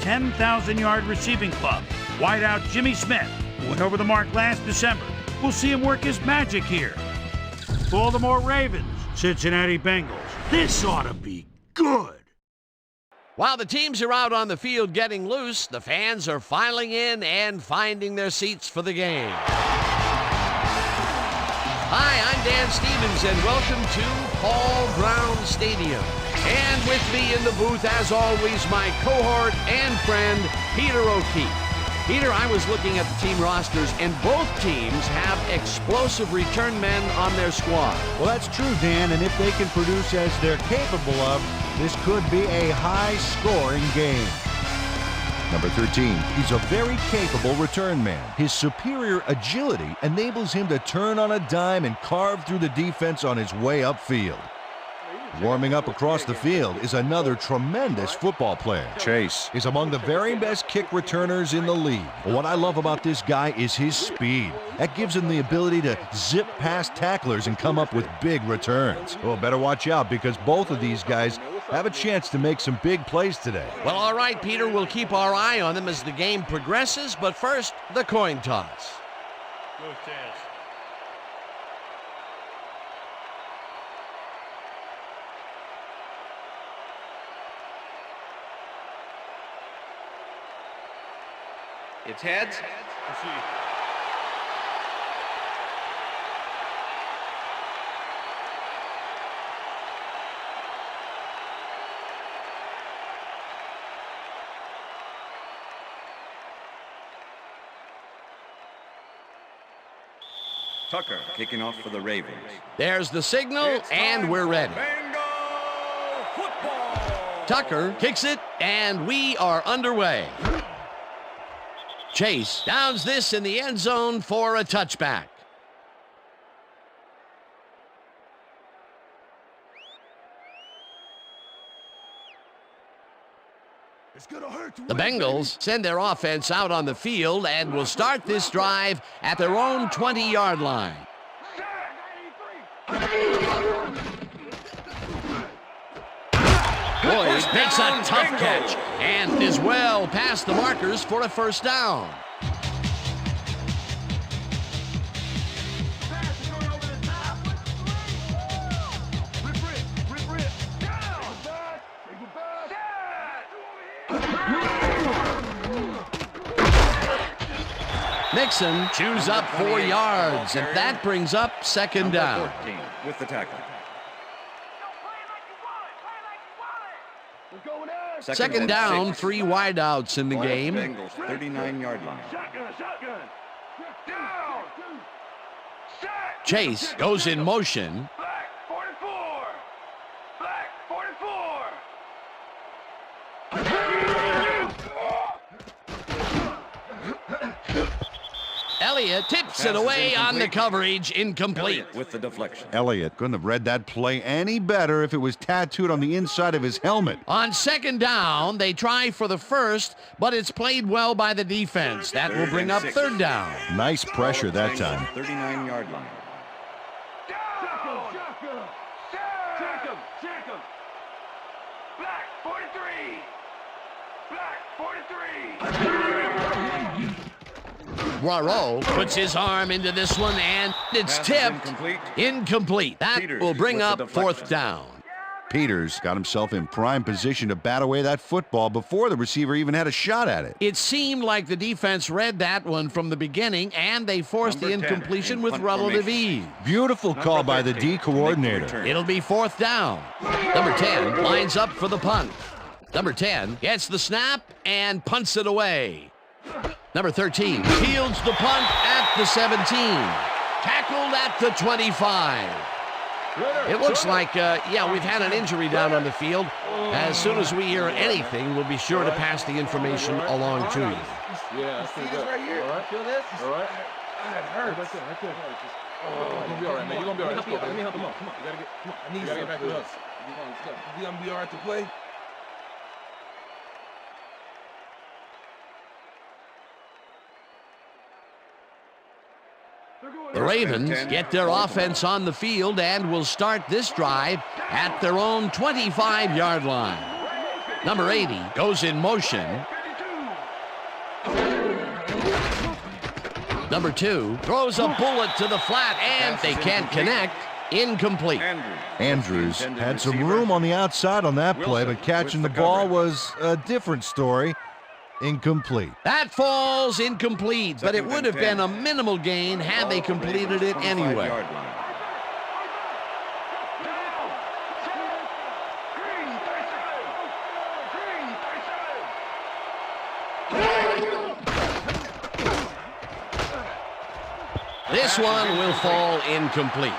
10,000-yard receiving club. Wideout Jimmy Smith went over the mark last December. We'll see him work his magic here. Baltimore Ravens, Cincinnati Bengals. This ought to be good. While the teams are out on the field getting loose, the fans are filing in and finding their seats for the game. Hi, I'm Dan Stevens, and welcome to Paul Brown Stadium. And with me in the booth, as always, my cohort and friend, Peter O'Keefe. Peter, I was looking at the team rosters, and both teams have explosive return men on their squad. Well, that's true, Dan, and if they can produce as they're capable of, this could be a high-scoring game. Number 13, he's a very capable return man. His superior agility enables him to turn on a dime and carve through the defense on his way upfield. Warming up across the field is another tremendous football player. Chase is among the very best kick returners in the league. What I love about this guy is his speed. That gives him the ability to zip past tacklers and come up with big returns. Well, better watch out because both of these guys have a chance to make some big plays today. Well, all right, Peter, we'll keep our eye on them as the game progresses, but first, the coin toss. Go, Chance. It's heads. Tucker kicking off for the Ravens. There's the signal, and we're ready. Bengal football. Tucker kicks it, and we are underway. Chase downs this in the end zone for a touchback. The Bengals send their offense out on the field and will start this drive at their own 20-yard line. Boyd makes a tough catch and is well past the markers for a first down. Nixon chews up 4 yards, and that brings up second down. 14 with the tackle. Second down, 3 wideouts in the game. Bengals 39-yard line. Chase goes in motion. Elliott tips it away on the coverage, incomplete. With the deflection. Elliott couldn't have read that play any better if it was tattooed on the inside of his helmet. On second down, they try for the first, but it's played well by the defense. That will bring up third down. Nice pressure that time. 39-yard line. Poirot puts his arm into this one, and it's tipped. Incomplete. That will bring up fourth down. Peters got himself in prime position to bat away that football before the receiver even had a shot at it. It seemed like the defense read that one from the beginning, and they forced the incompletion with relative ease. Beautiful call by the D coordinator. It'll be fourth down. Number 10 lines up for the punt. Number 10 gets the snap and punts it away. Number 13 fields the punt at the 17. Tackled at the 25. It looks like, we've had an injury down on the field. As soon as we hear anything, we'll be sure to pass the information along to you. Yeah, that's pretty good. Right here. All right. Feel this? All right. That hurts. Right there. You're going to be all right, man. You're going to be all right. Let me help him up. Come on. You got to get back with us. You going to be all right to play? The Ravens get their offense on the field and will start this drive at their own 25-yard line. Number 80 goes in motion. Number 2 throws a bullet to the flat, and they can't connect. Incomplete. Andrews had some room on the outside on that play, but catching the ball was a different story. Incomplete. That falls incomplete, but it would have been a minimal gain had they completed it anyway. This one will fall incomplete.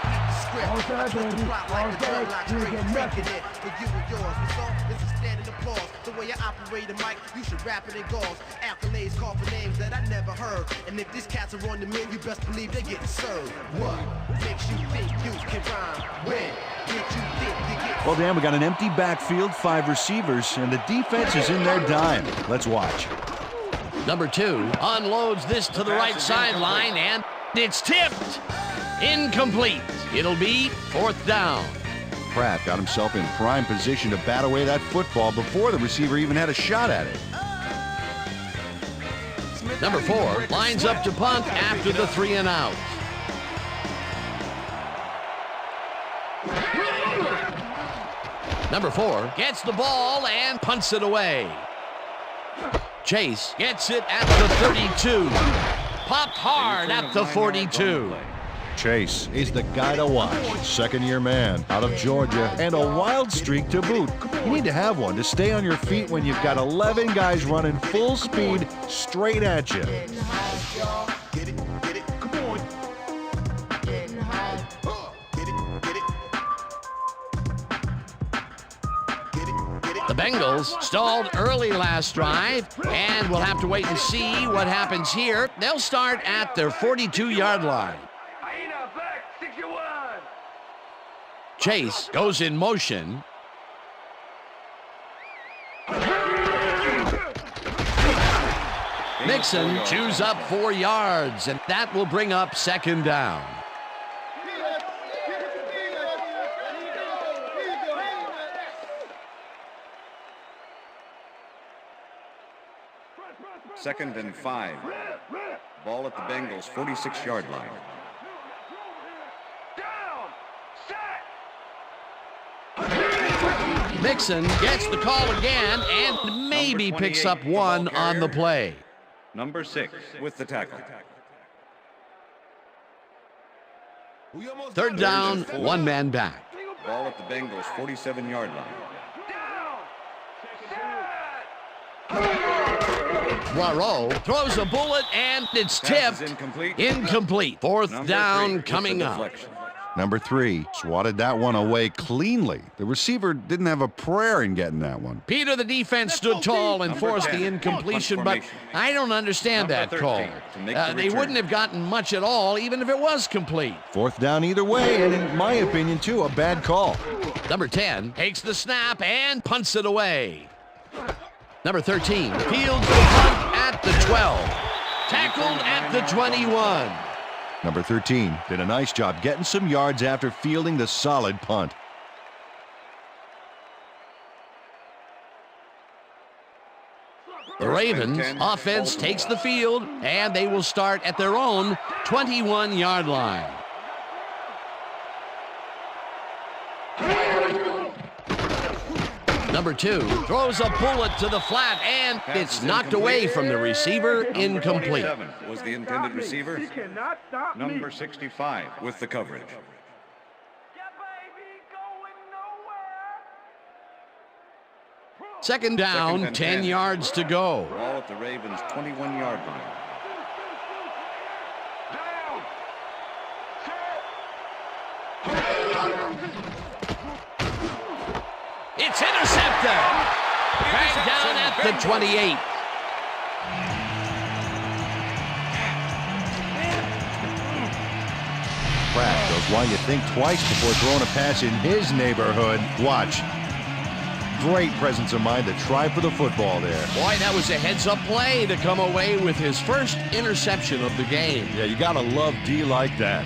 The way I operate the mic, you should rap it in gauze. Accolades call for names that I never heard. And if these cats are on the menu, you best believe they're getting served. What makes you think you can rhyme? When did you think you get? Well, Dan, we got an empty backfield, 5 receivers, and the defense is in their dime. Let's watch. Number 2 unloads this to the right sideline, and it's tipped. Incomplete. It'll be 4th down. Pratt got himself in prime position to bat away that football before the receiver even had a shot at it. Number 4 lines up to punt after the 3 and out. Number 4 gets the ball and punts it away. Chase gets it at the 32. Popped hard at the 42. Chase is the guy to watch. Second-year man out of Georgia, and a wild streak to boot. You need to have one to stay on your feet when you've got 11 guys running full speed straight at you. The Bengals stalled early last drive, and we'll have to wait and see what happens here. They'll start at their 42-yard line. Chase goes in motion. Mixon chews up 4 yards, and that will bring up 2nd down. Second and 5. Ball at the Bengals' 46-yard line. Mixon gets the call again and maybe picks up 1 on the play. Number 6 with the tackle. 3rd down, 1 man back. Ball at the Bengals' 47-yard line. Poirot throws a bullet and it's tipped. Incomplete. 4th down coming up. Number 3 swatted that one away cleanly. The receiver didn't have a prayer in getting that one. Peter, the defense stood tall and forced the incompletion, but I don't understand that call. They wouldn't have gotten much at all, even if it was complete. 4th down either way, and in my opinion, too, a bad call. Number 10 takes the snap and punts it away. Number 13 fields the punt at the 12. Tackled at the 21. Number 13 did a nice job getting some yards after fielding the solid punt. The Ravens offense takes the field, and they will start at their own 21-yard line. Number 2 throws a bullet to the flat, and it's knocked away from the receiver. Incomplete. Was the intended receiver. Number 65 with the coverage. Second down, 10 yards to go. Ball at the Ravens' 21-yard line. It's intercepted. Dragged down at the 28. Pratt goes why you think twice before throwing a pass in his neighborhood. Watch. Great presence of mind to try for the football there. Boy, that was a heads-up play to come away with his first interception of the game. Yeah, you gotta love D like that.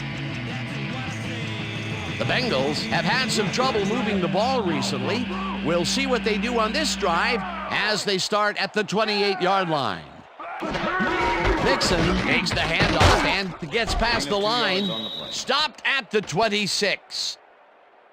The Bengals have had some trouble moving the ball recently. We'll see what they do on this drive as they start at the 28-yard line. Mixon takes the handoff and gets past the line. Stopped at the 26.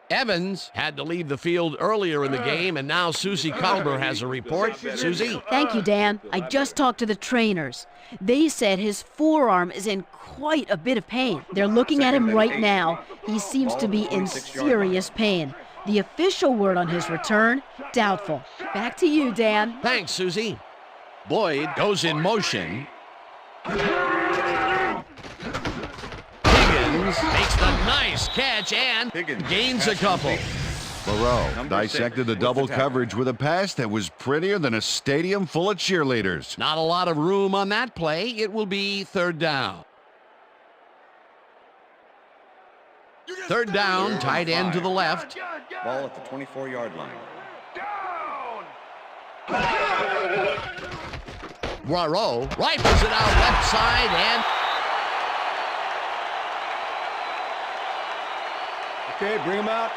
Evans had to leave the field earlier in the game, and now Susie Kalber has a report. Susie? Thank you, Dan. I just talked to the trainers. They said his forearm is in quite a bit of pain. They're looking at him right now. He seems to be in serious pain. The official word on his return, doubtful. Back to you, Dan. Thanks, Susie. Boyd goes in motion. Higgins makes the nice catch and gains a couple. Burrow dissected the double coverage with a pass that was prettier than a stadium full of cheerleaders. Not a lot of room on that play. It will be third down. Third down, tight end to the left. Ball at the 24-yard line. Burrow rifles it out left side and... Okay, bring him out.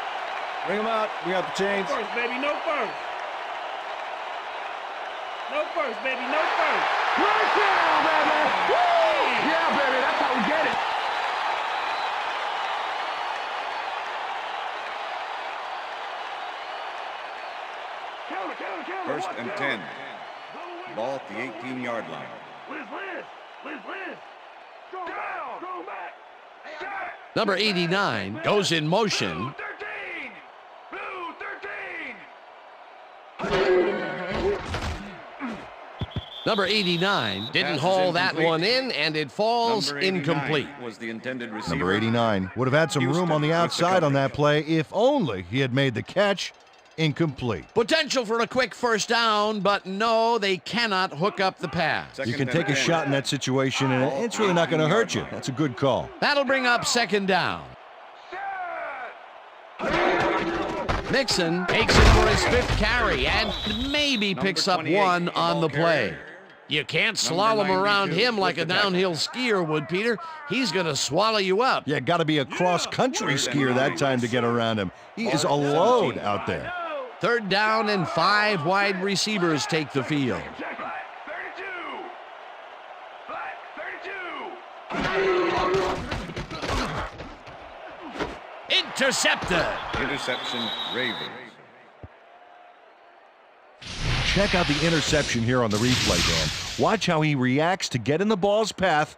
Bring him out. We got the chains. No first, baby. No first. No first, baby. No first. Right down, baby. Woo! Yeah, baby. That's how we get it. First and 10. Ball at the 18-yard line. Liz. Go down. Go back. Number 89 goes in motion. 13. Blue 13. Number 89 didn't haul that one in, and it falls incomplete. Was the intended receiver. Number 89 would have had some room on the outside on that play if only he had made the catch. Incomplete. Potential for a quick first down, but no, they cannot hook up the pass. You can take a shot in that situation, and it's really not going to hurt you. That's a good call. That'll bring up second down. Mixon takes it for his fifth carry and maybe picks up one on the play. You can't slalom around him like a downhill skier would, Peter. He's going to swallow you up. Yeah, got to be a cross-country skier that time to get around him. He is a load out there. Third down and 5 wide receivers take the field. 32. Intercepted. Interception, Ravens. Check out the interception here on the replay, Dan. Watch how he reacts to get in the ball's path.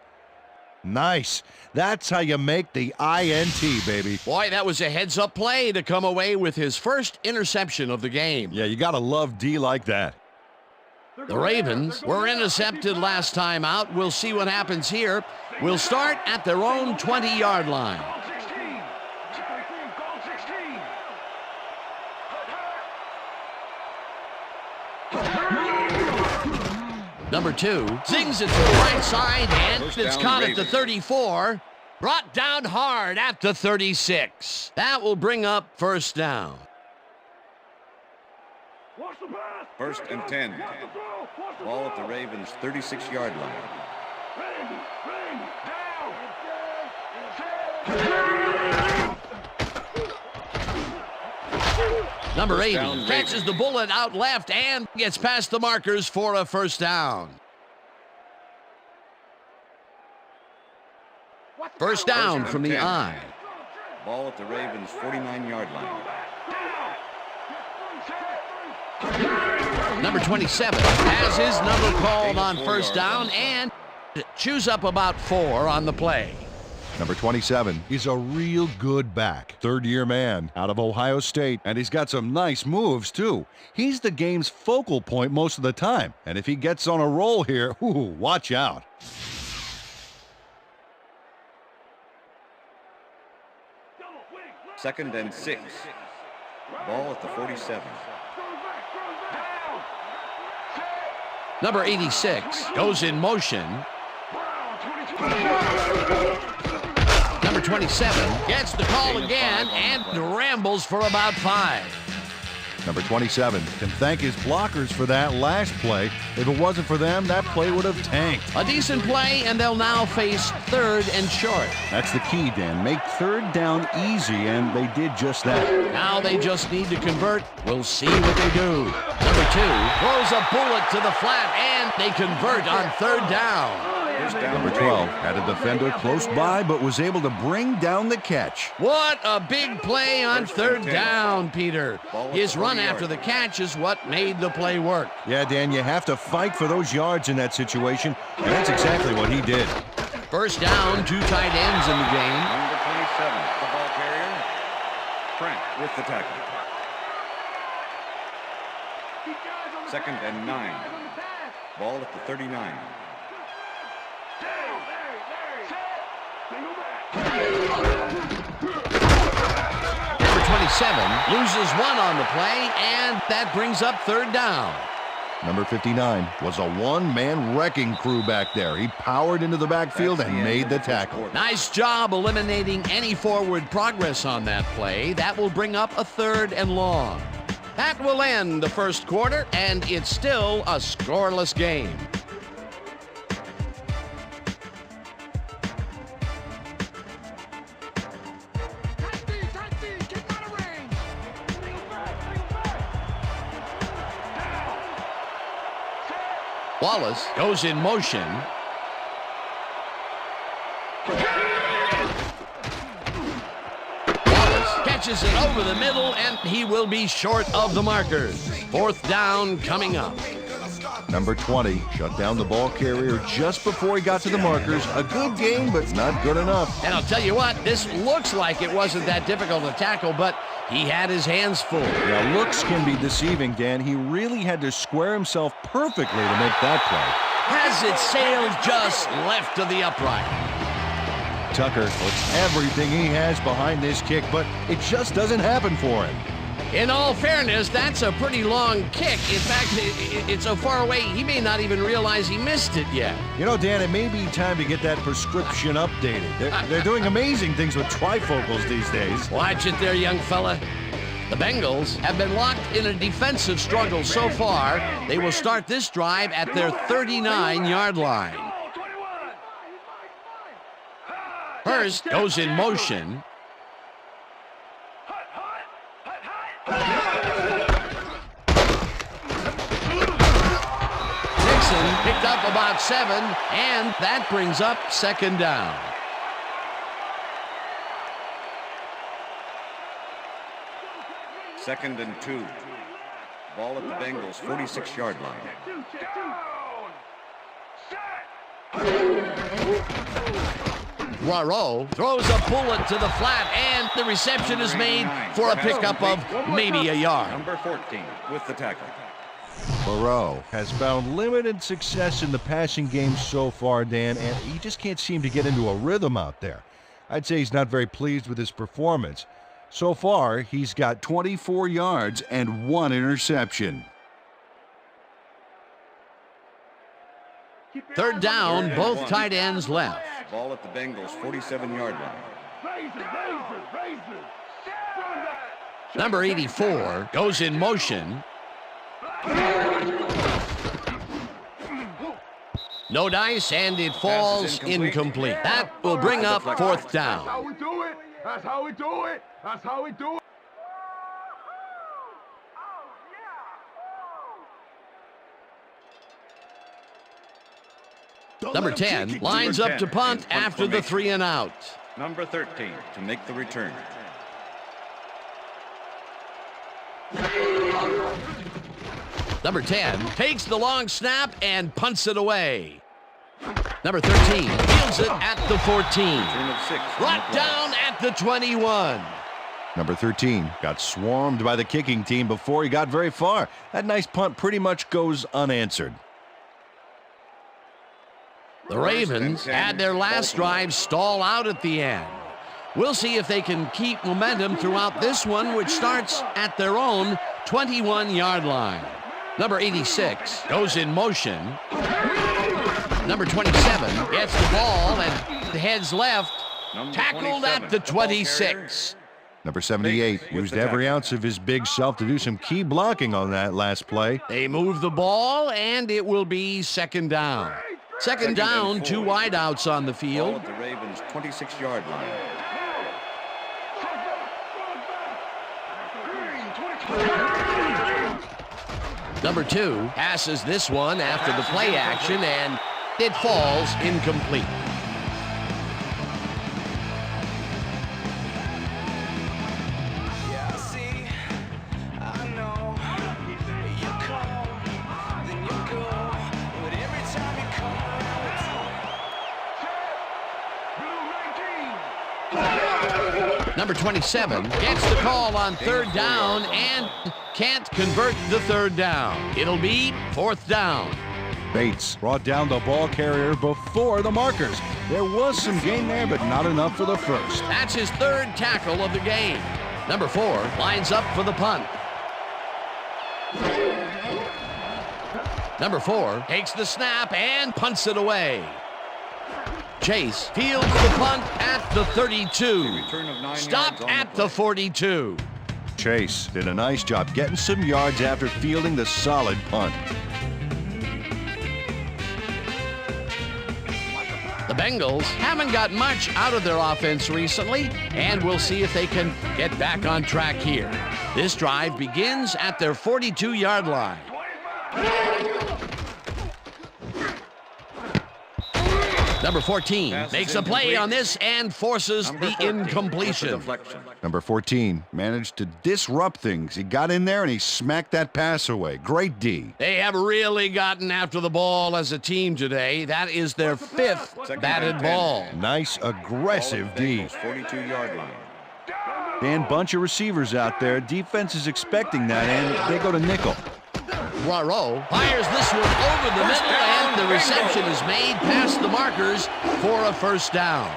Nice. That's how you make the INT, baby. Boy, that was a heads-up play to come away with his first interception of the game. Yeah, you got to love D like that. The Ravens were intercepted last time out. We'll see what happens here. We'll start at their own 20-yard line. Number 2 zings it to the right side, and it's caught at the 34. Brought down hard at the 36. That will bring up first down. First and 10. Ball at the Ravens' 36-yard line. Number 80 down, catches the bullet out left and gets past the markers for a first down. First down from the 10. eye. Ball at the Ravens' 49-yard line. Number 27 has his number called on first down and chews up about 4 on the play. Number 27 is a real good back. Third-year man out of Ohio State, and he's got some nice moves, too. He's the game's focal point most of the time, and if he gets on a roll here, ooh, watch out. Second and 6. Ball at the 47. Number 86 goes in motion. Number 27 gets the call again and rambles for about 5. Number 27 can thank his blockers for that last play. If it wasn't for them, that play would have tanked. A decent play, and they'll now face third and short. That's the key, Dan. Make third down easy, and they did just that. Now they just need to convert. We'll see what they do. Number throws a bullet to the flat, and they convert on third down. Number 12 had a defender close by, but was able to bring down the catch. What a big play on third down, Peter. His run after the catch is what made the play work. Yeah, Dan, you have to fight for those yards in that situation, and that's exactly what he did. First down, 2 tight ends in the game. Number 27, the ball carrier, Frank with the tackle. 2nd and 9. Ball at the 39. Number 27 loses 1 on the play, and that brings up third down. Number 59 was a one-man wrecking crew back there. He powered into the backfield and made the tackle. Nice job eliminating any forward progress on that play. That will bring up a 3rd and long. That will end the first quarter, and it's still a scoreless game. Wallace goes in motion. Wallace catches it over the middle, and he will be short of the markers. 4th down coming up. Number 20 shut down the ball carrier just before he got to the markers. A good game, but not good enough. And I'll tell you what, this looks like it wasn't that difficult to tackle, but he had his hands full. Yeah, looks can be deceiving, Dan. He really had to square himself perfectly to make that play. Has it sailed just left to the upright. Tucker puts everything he has behind this kick, but it just doesn't happen for him. In all fairness, that's a pretty long kick. In fact, it's so far away, he may not even realize he missed it yet. You know, Dan, it may be time to get that prescription updated. They're doing amazing things with trifocals these days. Watch it there, young fella. The Bengals have been locked in a defensive struggle so far. They will start this drive at their 39-yard line. Hurst goes in motion. Dixon picked up about 7, and that brings up 2nd down. Second and 2. Ball at the Bengals' 46-yard line. Poirot throws a bullet to the flat, and the reception is made for a pickup of maybe a yard. Number 14 with the tackle. Burrow has found limited success in the passing game so far, Dan, and he just can't seem to get into a rhythm out there. I'd say he's not very pleased with his performance. So far, he's got 24 yards and 1 interception. 3rd down, both tight ends left. Ball at the Bengals' 47-yard line. Number 84 goes in motion. No dice, and it falls incomplete. That will bring up 4th down. That's how we do it. That's how we do it. That's how we do it. Number 10 lines up to punt after the 3 and out. Number 13 to make the return. Number 10 takes the long snap and punts it away. Number 13 fields it at the 14. Brought down at the 21. Number 13 got swarmed by the kicking team before he got very far. That nice punt pretty much goes unanswered. The Ravens had their last drive stall out at the end. We'll see if they can keep momentum throughout this one, which starts at their own 21-yard line. Number 86 goes in motion. Number 27 gets the ball and heads left. Tackled at the 26. Number 78 used every ounce of his big self to do some key blocking on that last play. They move the ball, and it will be 2nd down. Second down, 2 wideouts on the field. Ball at the Ravens' 26-yard line. Number 2 passes this one after the play action, and it falls incomplete. Number 27 gets the call on 3rd down and can't convert the 3rd down. It'll be 4th down. Bates brought down the ball carrier before the markers. There was some gain there, but not enough for the first. That's his 3rd tackle of the game. Number 4 lines up for the punt. Number 4 takes the snap and punts it away. Chase fields the punt at the 32. Stopped at the 42. Chase did a nice job getting some yards after fielding the solid punt. The Bengals haven't got much out of their offense recently, and we'll see if they can get back on track here. This drive begins at their 42-yard line. Number 14 makes a play on this and forces the incompletion. Number 14 managed to disrupt things. He got in there and he smacked that pass away. Great D. They have really gotten after the ball as a team today. That is their 5th batted ball. Nice, aggressive D. 42-yard line. Dan, bunch of receivers out there. Defense is expecting that, and they go to nickel. Poirot fires this one over the middle, and the reception is made past the markers for a 1st down.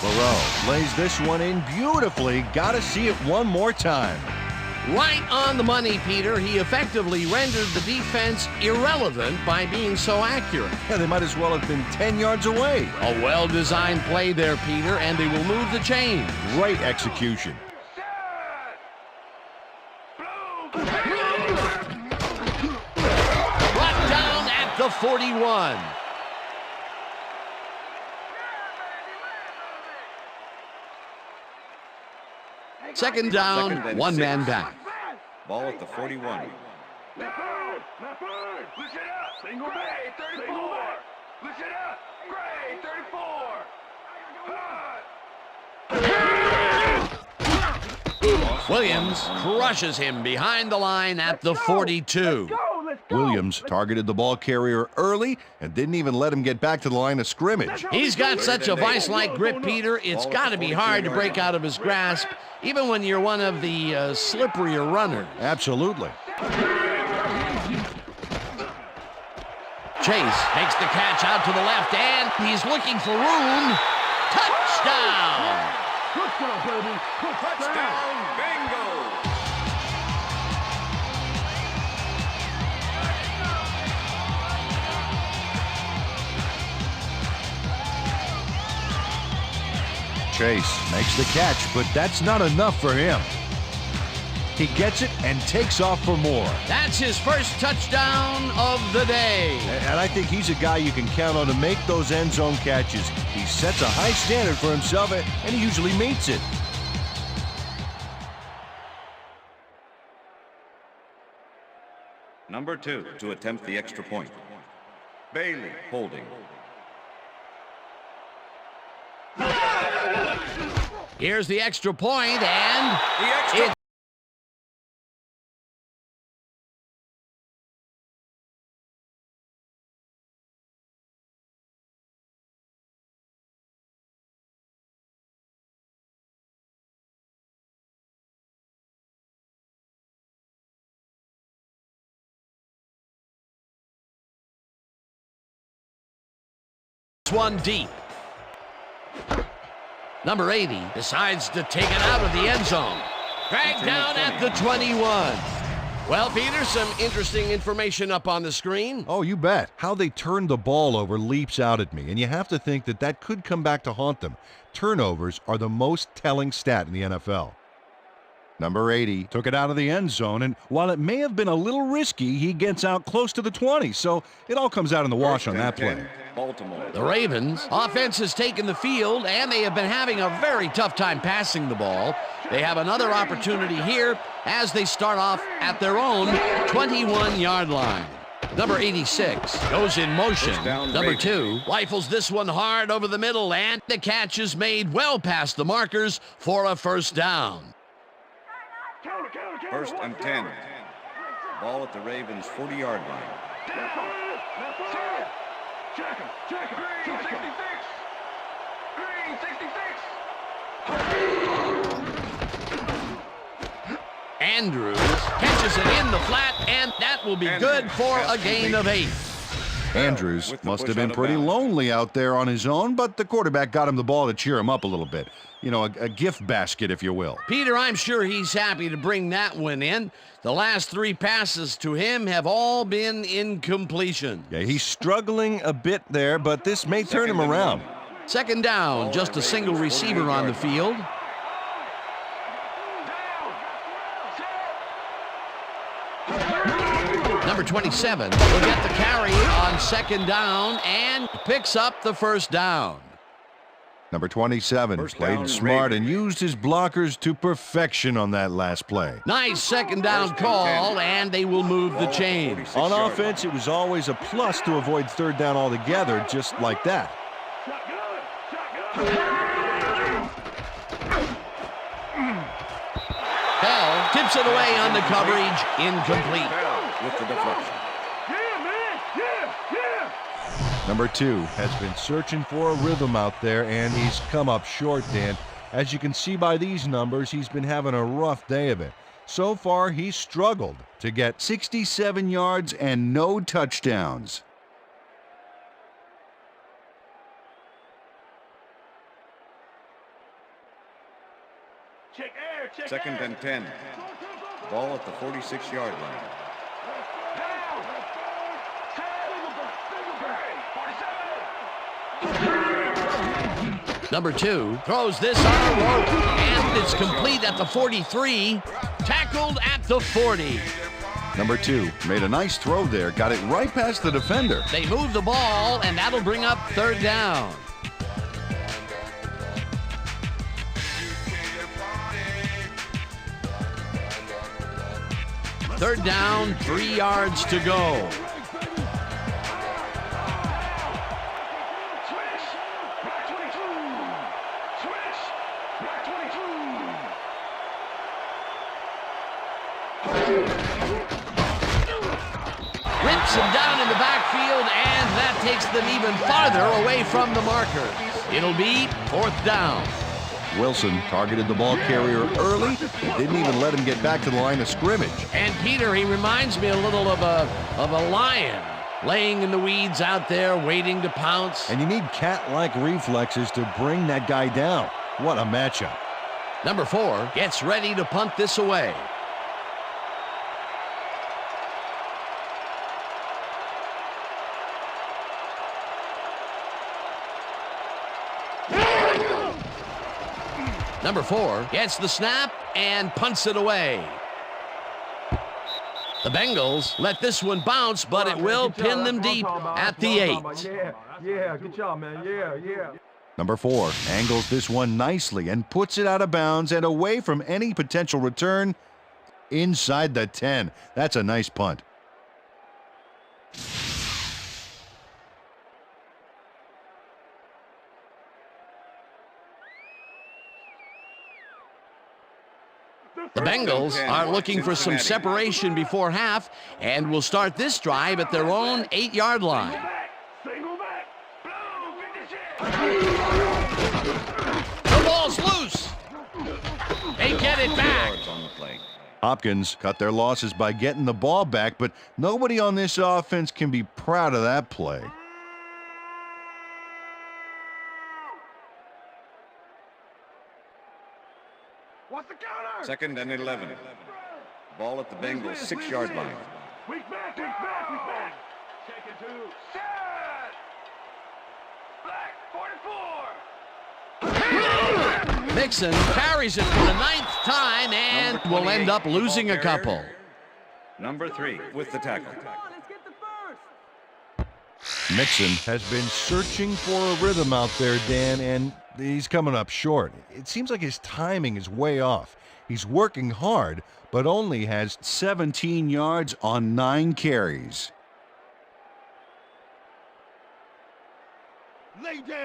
Poirot lays this one in beautifully. Got to see it one more time. Right on the money, Peter. He effectively rendered the defense irrelevant by being so accurate. Yeah, they might as well have been 10 yards away. A well-designed play there, Peter, and they will move the chain. Great execution. Brought down at the 41. Second down, one man back. Ball at the 41. Williams crushes him behind the line at the 42. Williams targeted the ball carrier early and didn't even let him get back to the line of scrimmage. He's got such a vice-like grip, Peter. It's got to be hard to break out of his grasp, even when you're one of the slipperier runners. Absolutely. Chase makes the catch out to the left, and he's looking for room. Touchdown! Touchdown, Bengals! Chase makes the catch, but that's not enough for him. He gets it and takes off for more. That's his first touchdown of the day. And I think he's a guy you can count on to make those end zone catches. He sets a high standard for himself, and he usually meets it. Number 2 to attempt the extra point. Bailey holding. Here's the extra point, and it's one deep. Number 80 decides to take it out of the end zone. Dragged down at the 21. Well, Peter, some interesting information up on the screen. Oh, you bet. How they turned the ball over leaps out at me, and you have to think that that could come back to haunt them. Turnovers are the most telling stat in the NFL. Number 80 Took it out of the end zone, and while it may have been a little risky, he gets out close to the 20, so it all comes out in the wash on that play. Baltimore. The Ravens offense has taken the field, and they have been having a very tough time passing the ball. They have another opportunity here as they start off at their own 21-yard line. Number 86 goes in motion. Number 2 rifles this one hard over the middle, and the catch is made well past the markers for a first down. 1st and 10. Ball at the Ravens' 40-yard line. Andrews catches it in the flat, and that will be good for a gain of 8. Andrews must have been pretty lonely out there on his own, but the quarterback got him the ball to cheer him up a little bit. You know, a gift basket, if you will. Peter, I'm sure he's happy to bring that one in. The last 3 passes to him have all been incompletion. Yeah, he's struggling a bit there, but this may turn him around. 2nd down, just a single receiver on the field. Number 27 will get the carry on 2nd down and picks up the first down. Number 27 played smart and used his blockers to perfection on that last play. Nice 2nd down call, and they will move the chains. On offense, it was always a plus to avoid 3rd down altogether, just like that. Bell tips it away on the coverage, incomplete. With the deflection. Number 2 has been searching for a rhythm out there, and he's come up short, Dan. As you can see by these numbers, he's been having a rough day of it. So far, he's struggled to get 67 yards and no touchdowns. Second and 10. Ball at the 46-yard line. Number 2 throws this on a rope, and it's complete at the 43, tackled at the 40. Number 2 made a nice throw there, got it right past the defender. They move the ball, and that'll bring up 3rd down. Third down, 3 yards to go. Rips him down in the backfield, and that takes them even farther away from the marker. It'll be 4th down. Wilson targeted the ball carrier early and didn't even let him get back to the line of scrimmage. And Peter, he reminds me a little of a lion laying in the weeds out there waiting to pounce. And you need cat-like reflexes to bring that guy down. What a matchup. Number 4 gets ready to punt this away. Number 4 gets the snap and punts it away. The Bengals let this one bounce, but it will pin them deep at the 8. Yeah, good job, man. Yeah. Number 4 angles this one nicely and puts it out of bounds and away from any potential return inside the 10. That's a nice punt. The Bengals are looking for some separation before half and will start this drive at their own 8-yard line. The ball's loose. They get it back. Hopkins cut their losses by getting the ball back, but nobody on this offense can be proud of that play. Second and 11. Ball at the Bengals' 6-yard line. Weak back. Take it to set. Black 44. Mixon carries it for the 9th time and will end up losing a couple. Number 3 with the tackle. Let's get the first. Mixon has been searching for a rhythm out there, Dan, and he's coming up short. It seems like his timing is way off. He's working hard, but only has 17 yards on 9 carries.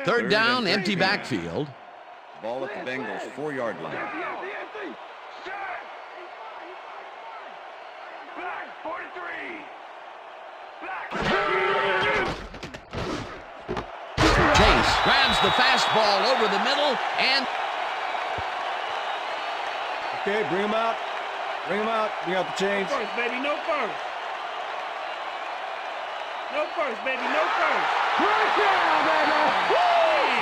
Third down, empty backfield. Ball at the Bengals 4-yard line. Chase grabs the fastball over the middle and Okay, bring him out. Bring him out. Bring out the chains. No first, baby, no first. No first, baby, no first. Touchdown, baby!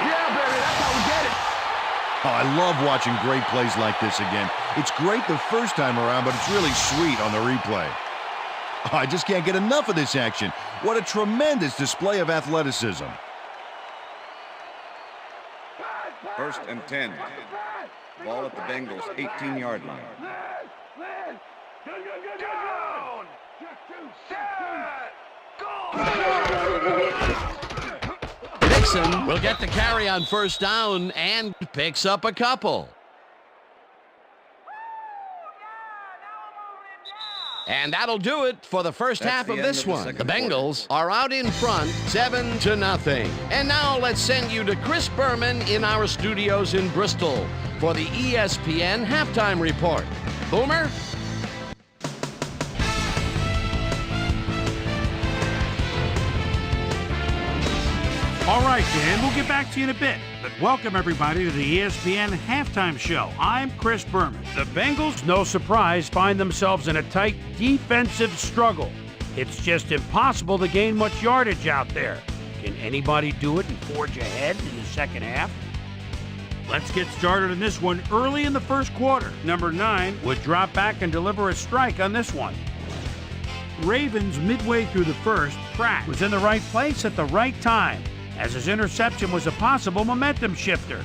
Yeah, baby, that's how we get it. Oh, I love watching great plays like this again. It's great the first time around, but it's really sweet on the replay. Oh, I just can't get enough of this action. What a tremendous display of athleticism. 1st and 10. Ball at the Bengals 18-yard line. Mixon will get the carry on first down and picks up a couple. And that'll do it for the first half of this one. The Bengals are out in front, 7-0. And now let's send you to Chris Berman in our studios in Bristol for the ESPN Halftime Report. Boomer? All right, Dan, we'll get back to you in a bit. But welcome, everybody, to the ESPN Halftime Show. I'm Chris Berman. The Bengals, no surprise, find themselves in a tight defensive struggle. It's just impossible to gain much yardage out there. Can anybody do it and forge ahead in the second half? Let's get started on this one early in the first quarter. Number 9 would drop back and deliver a strike on this one. Ravens, midway through the first, Pratt was in the right place at the right time, as his interception was a possible momentum shifter.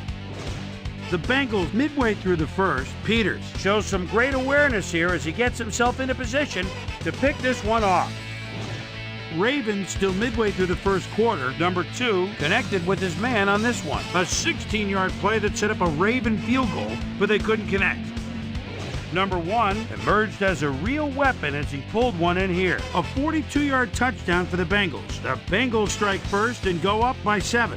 The Bengals, midway through the first, Peters shows some great awareness here as he gets himself into position to pick this one off. Ravens, still midway through the first quarter, number 2 connected with his man on this one. A 16-yard play that set up a Raven field goal, but they couldn't connect. Number 1 emerged as a real weapon as he pulled one in here. A 42-yard touchdown for the Bengals. The Bengals strike first and go up by 7.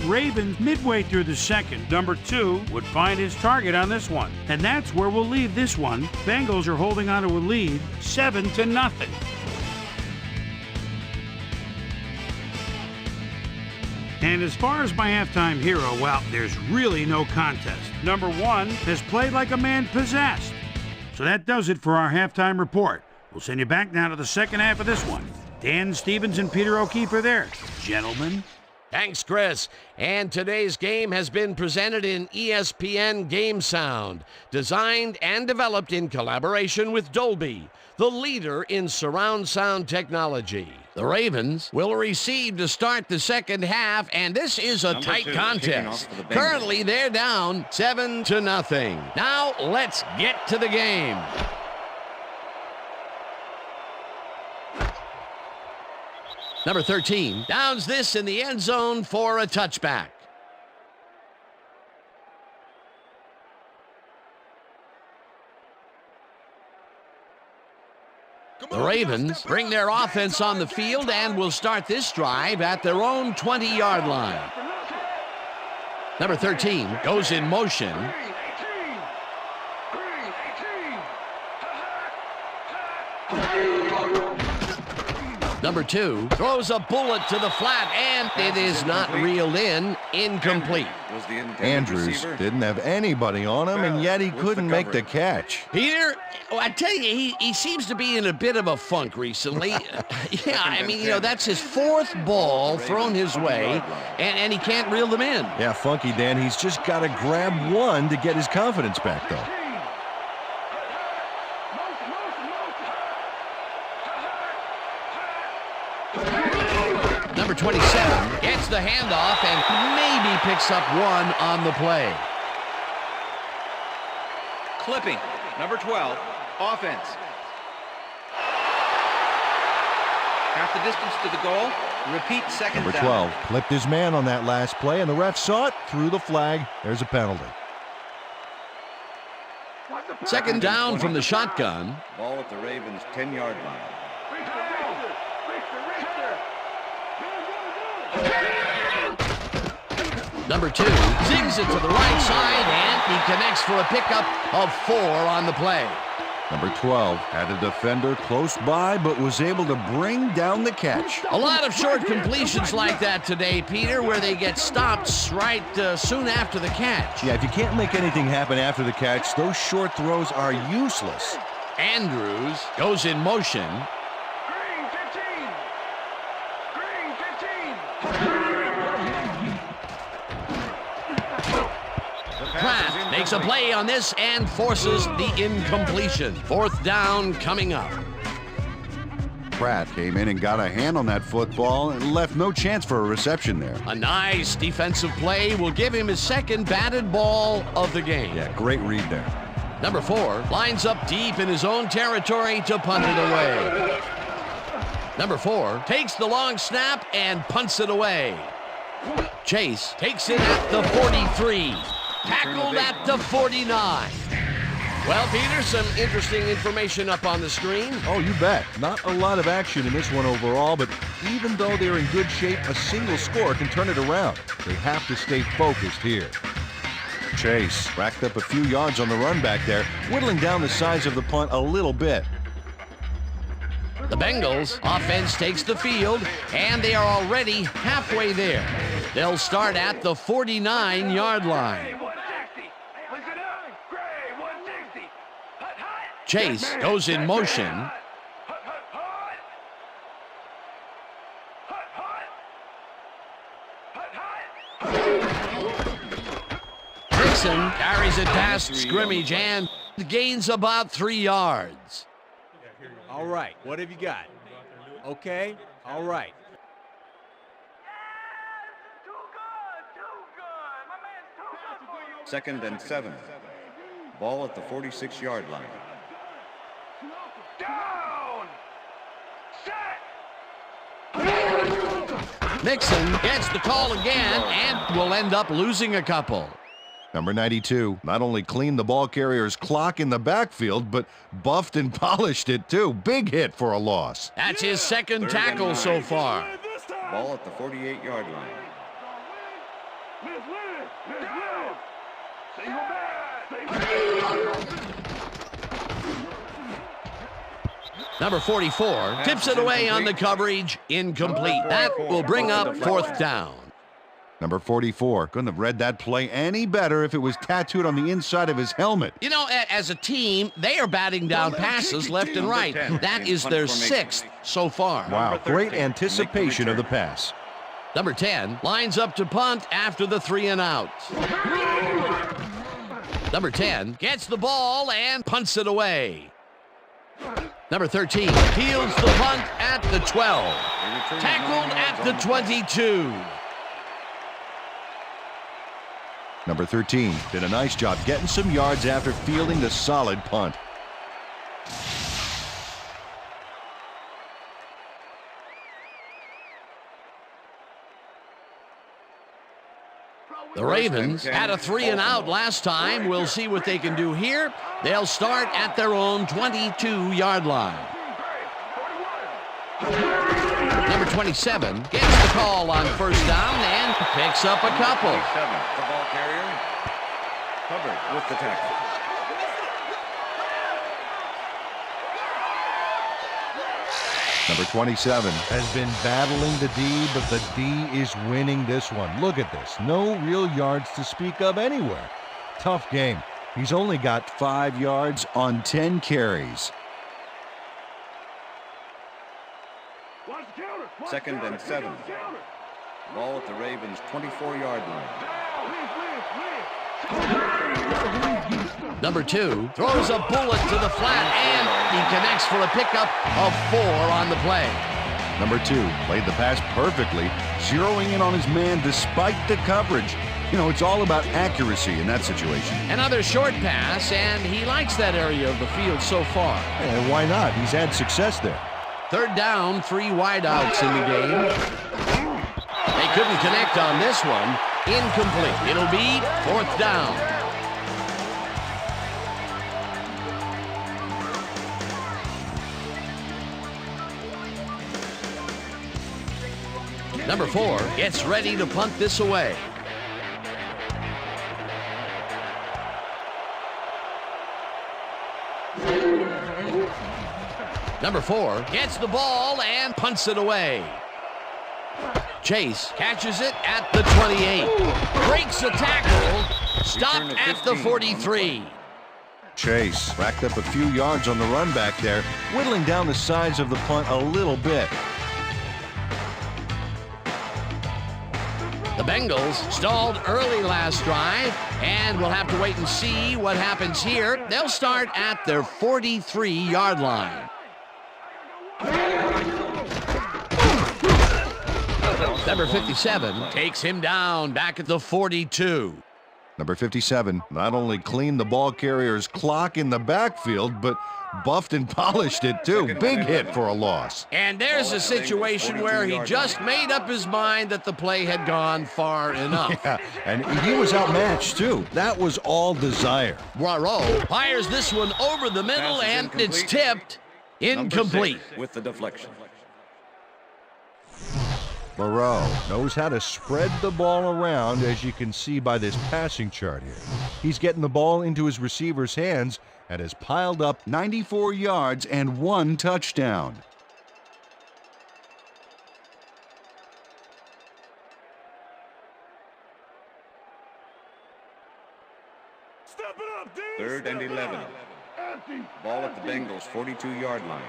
Ravens, midway through the second, number 2 would find his target on this one. And that's where we'll leave this one. Bengals are holding on to a lead, 7-0. And as far as my halftime hero, well, there's really no contest. Number 1 has played like a man possessed. So that does it for our halftime report. We'll send you back now to the second half of this one. Dan Stevens and Peter O'Keefe are there. Gentlemen. Thanks, Chris. And today's game has been presented in ESPN Game Sound, designed and developed in collaboration with Dolby, the leader in surround sound technology. The Ravens will receive to start the second half, and this is a tight contest. Currently, they're down 7-0. Now, let's get to the game. Number 13 downs this in the end zone for a touchback. The Ravens bring their offense on the field and will start this drive at their own 20-yard line. Number 13 goes in motion. Number 2 throws a bullet to the flat, and it is not reeled in. Incomplete. Andrews didn't have anybody on him, and yet he couldn't make the catch. Peter, I tell you, he seems to be in a bit of a funk recently. Yeah, I mean, that's his 4th ball thrown his way, and he can't reel them in. Yeah, funky, Dan. He's just got to grab one to get his confidence back, though. Number 27 gets the handoff and maybe picks up one on the play. Clipping. Number 12. Offense. Half the distance to the goal. Repeat second Number down. 12 clipped his man on that last play, and the ref saw it, threw the flag. There's a penalty. Second down from the shotgun. Ball at the Ravens' 10-yard line. Number 2 zings it to the right side, and he connects for a pickup of 4 on the play. Number 12 had a defender close by, but was able to bring down the catch. A lot of short completions like that today, Peter, where they get stopped right soon after the catch. Yeah, if you can't make anything happen after the catch, those short throws are useless. Andrews goes in motion. Pratt makes a play on this and forces the incompletion. Fourth down coming up. Pratt came in and got a hand on that football and left no chance for a reception there. A nice defensive play will give him his second batted ball of the game. Yeah, great read there. Number 4 lines up deep in his own territory to punt it away. Number 4 takes the long snap and punts it away. Chase takes it at the 43. Tackled at the 49. Well, Peter, some interesting information up on the screen. Oh, you bet. Not a lot of action in this one overall, but even though they're in good shape, a single score can turn it around. They have to stay focused here. Chase racked up a few yards on the run back there, whittling down the size of the punt a little bit. The Bengals offense takes the field, and they are already halfway there. They'll start at the 49-yard line. Chase goes in motion. Dixon carries it past scrimmage and gains about 3 yards. All right, what have you got? Okay, all right. Second and 7. Ball at the 46-yard line. Mixon gets the call again and will end up losing a couple. Number 92 not only cleaned the ball carrier's clock in the backfield, but buffed and polished it too. Big hit for a loss. That's his second tackle so far. Ball at the 48-yard line. Number 44 tips it away on the coverage. Incomplete. That will bring up fourth down. Number 44 couldn't have read that play any better if it was tattooed on the inside of his helmet. You know, as a team, they are batting down passes left and right. That is their 6th so far. Wow, great anticipation of the pass. Number 10 lines up to punt after the 3 and out. Number 10 gets the ball and punts it away. Number 13 fields the punt at the 12. Tackled at the 22. Number 13 did a nice job getting some yards after fielding the solid punt. The Ravens had a 3 and out last time. We'll see what they can do here. They'll start at their own 22-yard line. Number 27 gets the call on first down and picks up a couple. The ball carrier covered with the tackle. Number 27 has been battling the D, but the D is winning this one. Look at this. No real yards to speak of anywhere. Tough game. He's only got 5 yards on 10 carries. Second and 7. Ball at the Ravens' 24-yard line. Number 2 throws a bullet to the flat, and he connects for a pickup of 4 on the play. Number 2 played the pass perfectly, zeroing in on his man despite the coverage. You know, it's all about accuracy in that situation. Another short pass, and he likes that area of the field so far. And why not? He's had success there. Third down, 3 wideouts in the game. They couldn't connect on this one. Incomplete. It'll be 4th down. Number 4 gets ready to punt this away. Number 4 gets the ball and punts it away. Chase catches it at the 28. Breaks a tackle. Stopped at the 43. Chase racked up a few yards on the run back there, whittling down the size of the punt a little bit. The Bengals stalled early last drive, and we'll have to wait and see what happens here. They'll start at their 43-yard line. Number 57 takes him down back at the 42. Number 57 not only cleaned the ball carrier's clock in the backfield, but buffed and polished it too. Big hit for a loss. And there's a situation where he just made up his mind that the play had gone far enough. Yeah, and he was outmatched too. That was all desire. Poirot fires this one over the middle, and it's tipped. Incomplete. With the deflection. Moreau knows how to spread the ball around, as you can see by this passing chart here. He's getting the ball into his receiver's hands and has piled up 94 yards and 1 touchdown. Step it up, D. 3rd and 11. Ball at the Bengals' 42-yard line.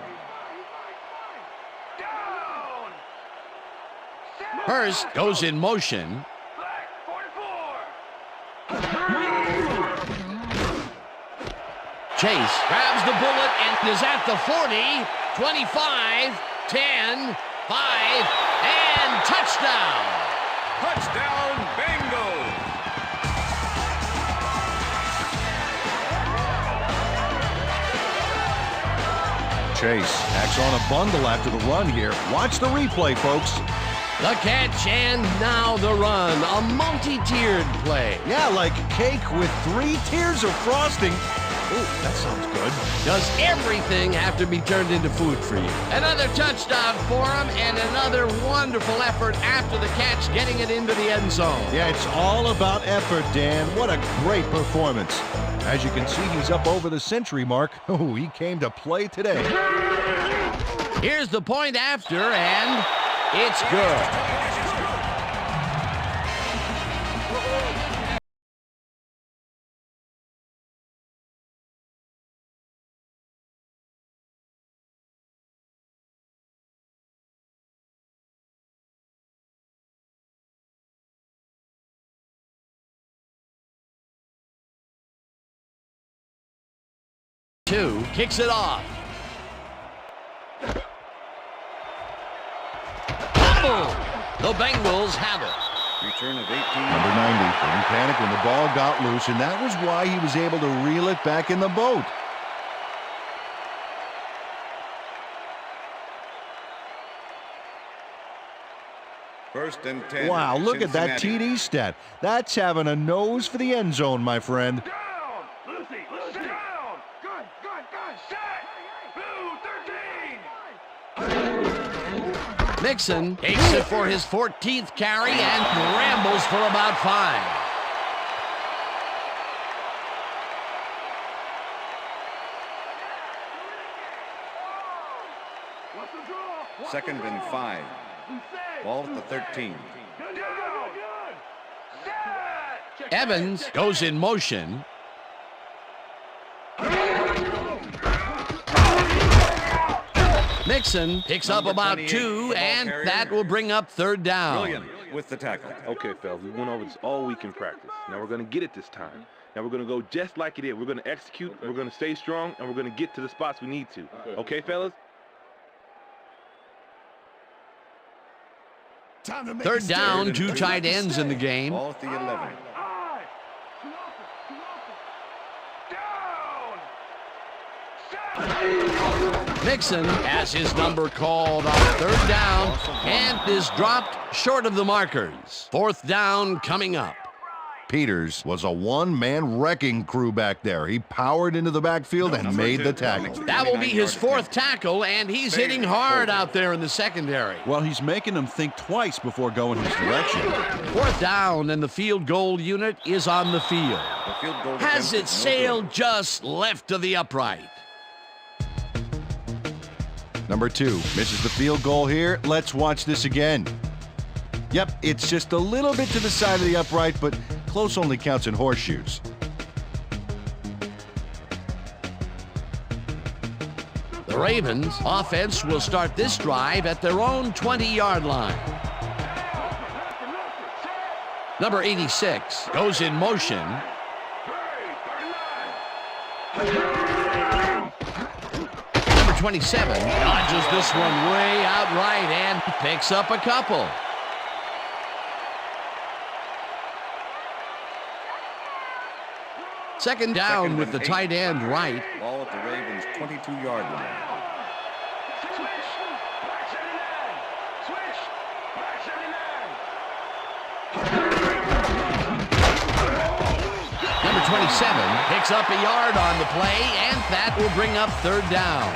Hurst goes in motion. Chase grabs the bullet and is at the 40, 25, 10, 5, and touchdown. Touchdown, Bengals! Chase acts on a bundle after the run here. Watch the replay, folks. The catch and now the run. A multi-tiered play. Yeah, like cake with 3 tiers of frosting. Ooh, that sounds good. Does everything have to be turned into food for you? Another touchdown for him and another wonderful effort after the catch, getting it into the end zone. Yeah, it's all about effort, Dan. What a great performance. As you can see, he's up over the century mark. Oh, he came to play today. Here's the point after, and it's good. Two kicks it off. The Bengals have it. Return of 18. Number 90 in panic when the ball got loose, and that was why he was able to reel it back in the boat. First and 10. Wow, look at that Cincinnati. TD stat. That's having a nose for the end zone, my friend. Mixon takes it for his 14th carry and rambles for about 5. Second and 5. Ball at the 13. Evans goes in motion. Mixon picks up about 2, and that will bring up third down. Brilliant with the tackle. Okay, fellas, we went over this all week in practice. Now we're going to get it this time. Now we're going to go just like it is. We're going to execute, we're going to stay strong, and we're going to get to the spots we need to. Okay, fellas? Third down, 2 tight ends in the game. Ball at the 11. Mixon has his number called on third down and is dropped short of the markers. Fourth down coming up. Peters was a one-man wrecking crew back there. He powered into the backfield and made the tackle. That will be his fourth tackle, and he's hitting hard out there in the secondary. Well, he's making them think twice before going his direction. Fourth down, and the field goal unit is on the field. Has it sailed just left of the upright. Number 2 misses the field goal here. Let's watch this again. Yep, it's just a little bit to the side of the upright, but close only counts in horseshoes. The Ravens offense will start this drive at their own 20-yard line. Number 86 goes in motion. Number 27 dodges this one way out right and picks up a couple. Second down with the tight end right. Ball at the Ravens' 22-yard line. Number 27 picks up a yard on the play, and that will bring up third down.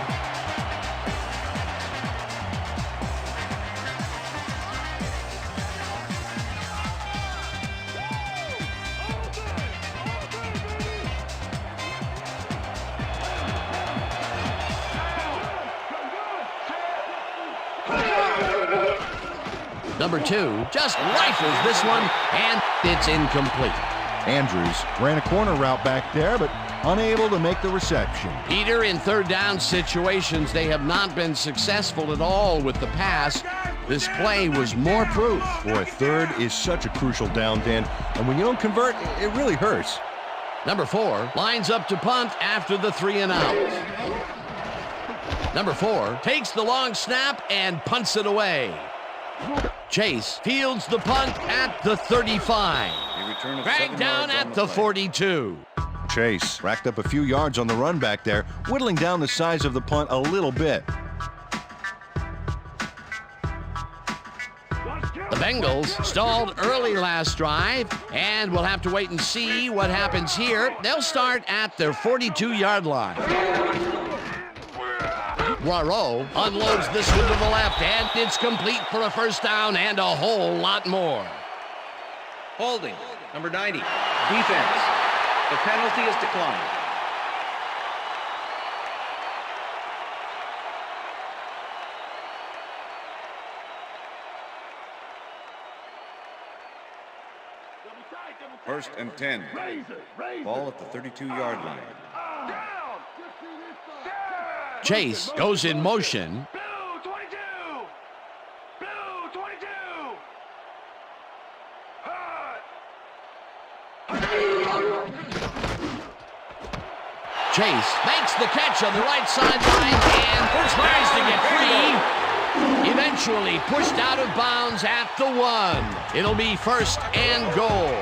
Number 2 just rifles this one, and it's incomplete. Andrews ran a corner route back there, but unable to make the reception. Peter, in third down situations, they have not been successful at all with the pass. This play was more proof. Boy, third is such a crucial down, Dan, and when you don't convert, it really hurts. Number 4 lines up to punt after the 3 and out. Number 4 takes the long snap and punts it away. Chase fields the punt at the 35. Dragged down at the 42. Chase racked up a few yards on the run back there, whittling down the size of the punt a little bit. The Bengals stalled early last drive, and we'll have to wait and see what happens here. They'll start at their 42-yard line. Poirot unloads this one to the left, and it's complete for a first down and a whole lot more. Holding, number 90, defense. The penalty is declined. First and 10. Ball at the 32-yard line. Chase goes in motion. Chase makes the catch on the right sideline and tries to get free. Eventually pushed out of bounds at the 1. It'll be first and goal.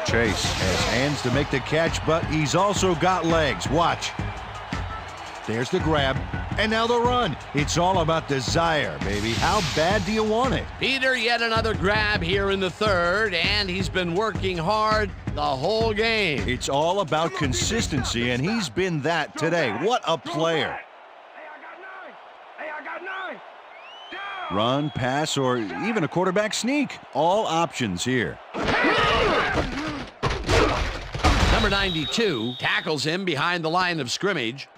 Chase has hands to make the catch, but he's also got legs. Watch. There's the grab, and now the run. It's all about desire, baby. How bad do you want it? Peter, yet another grab here in the third, and he's been working hard the whole game. It's all about consistency, and he's been that today. What a player. Run, pass, or even a quarterback sneak. All options here. Number 92 tackles him behind the line of scrimmage.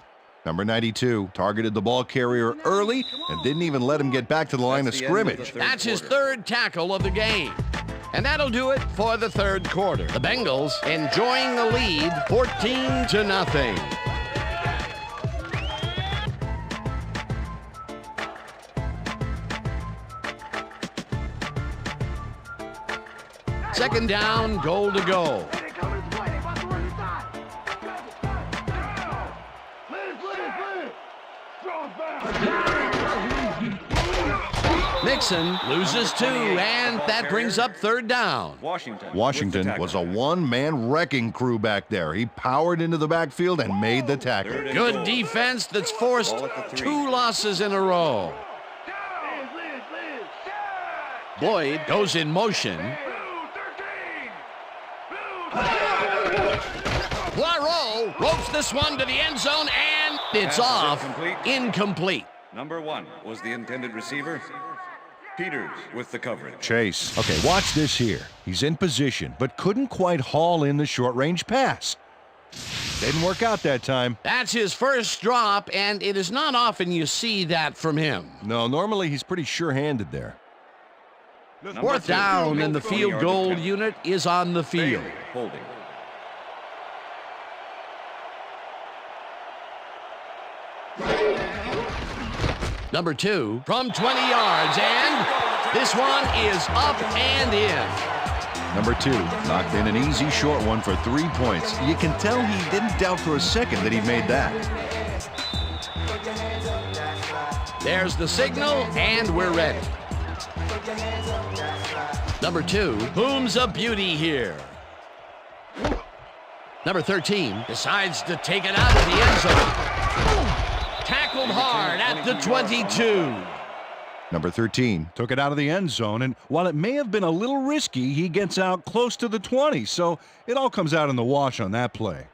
Number 92 targeted the ball carrier early and didn't even let him get back to the line of scrimmage. That's his third tackle of the game. And that'll do it for the third quarter. The Bengals enjoying the lead 14-0. Second down, goal to go. Mixon loses 2, and that brings up 3rd down. Washington was a one-man wrecking crew back there. He powered into the backfield and made the tackle. Good defense that's forced 2 losses in a row. Boyd goes in motion. Poirot ropes this one to the end zone, and it's off. Incomplete. Number 1 was the intended receiver. Peters with the coverage. Chase. Okay, watch this here. He's in position, but couldn't quite haul in the short-range pass. Didn't work out that time. That's his first drop, and it is not often you see that from him. No, normally he's pretty sure-handed there. 4th down, and the field goal unit is on the field. Holding. Number 2 from 20 yards, and this one is up and in. Number 2 knocked in an easy short one for 3 points. You can tell he didn't doubt for a second that he made that. There's the signal, and we're ready. Number 2, whom's a beauty here. Number 13 decides to take it out of the end zone. Tackled hard at the 22. Number 13 took it out of the end zone, and while it may have been a little risky, he gets out close to the 20, so it all comes out in the wash on that play.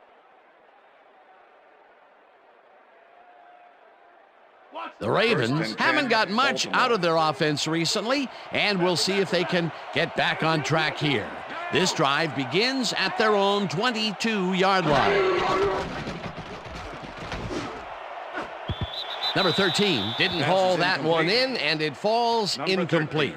The Ravens haven't got much out of their offense recently, and we'll see if they can get back on track here. This drive begins at their own 22-yard line. Number 13 didn't haul that one in, and it falls incomplete.